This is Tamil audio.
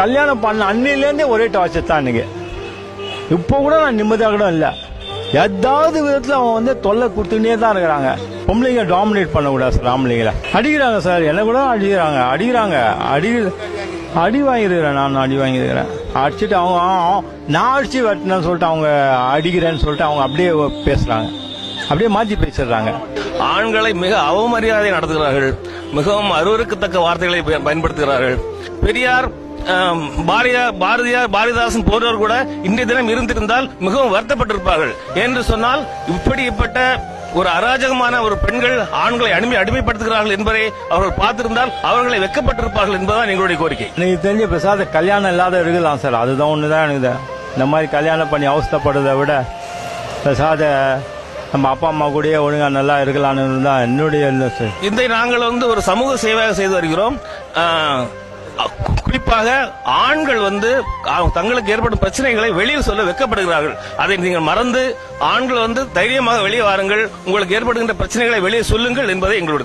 கல்யாணம் பண்ண அன்னிலேருந்தே ஒரே டார்ச்சர் தான் எனக்கு. இப்போ கூட நான் நிம்மதியாக கூட இல்லை. ஏதாவது விதத்தில் அவங்க தொல்லை கொடுத்துட்டே தான் இருக்கிறாங்க. பொம்பளைங்க டாமினேட் பண்ணக்கூடாது சார். ஆம்பளைங்கள அடிக்கிறாங்க சார். என்ன கூட அடிக்கிறாங்க. அடி வாங்கிருக்கிறேன். நான் அடி வாங்கிருக்கிறேன். அடிச்சுட்டு அவங்க நான் அடிச்சு வெட்டினேன்னு சொல்லிட்டு அவங்க அடிக்கிறேன்னு சொல்லிட்டு அவங்க அப்படியே பேசுறாங்க. அப்படியே மாற்றி பேசிடுறாங்க. ஆண்களை மிக அவமரியாதை நடத்துகிறார்கள். மிகவும் அருவருக்கத்தக்க வார்த்தைகளை பயன்படுத்துகிறார்கள். பெரியார், பாரதிதாசன் போன்றவர் கூட இன்றைய தினம் இருந்திருந்தால் மிகவும் வருத்தப்பட்டிருப்பார்கள். என்று சொன்னால் இப்படிப்பட்ட ஒரு அராஜகமான ஒரு பெண்கள் ஆண்களை அடிமைப்படுத்துகிறார்கள் என்பதை அவர்கள் பார்த்திருந்தால் அவர்களை வெக்கப்பட்டிருப்பார்கள் என்பதுதான் எங்களுடைய கோரிக்கை. எனக்கு தெரிஞ்ச பேசாத கல்யாணம் இல்லாத இருக்கலாம் சார். அதுதான் ஒண்ணுதான் எனக்கு. இந்த மாதிரி கல்யாணம் பண்ணி அவஸ்தப்படுறதை விட பேசாத நம்ம அப்பா அம்மா கூட ஒழுங்கா நல்லா இருக்கலாம்னு தான் என்னுடைய சார். இதை நாங்கள் ஒரு சமூக சேவையாக செய்து வருகிறோம். குறிப்பாக ஆண்கள் தங்களுக்கு ஏற்படும் பிரச்சனைகளை வெளியில் சொல்ல வெட்கப்படுகிறார்கள். அதை நீங்கள் மறந்து ஆண்கள் தைரியமாக வெளியே வாருங்கள், உங்களுக்கு ஏற்படுகின்ற பிரச்சனைகளை வெளியே சொல்லுங்கள் என்பதை எங்களுடைய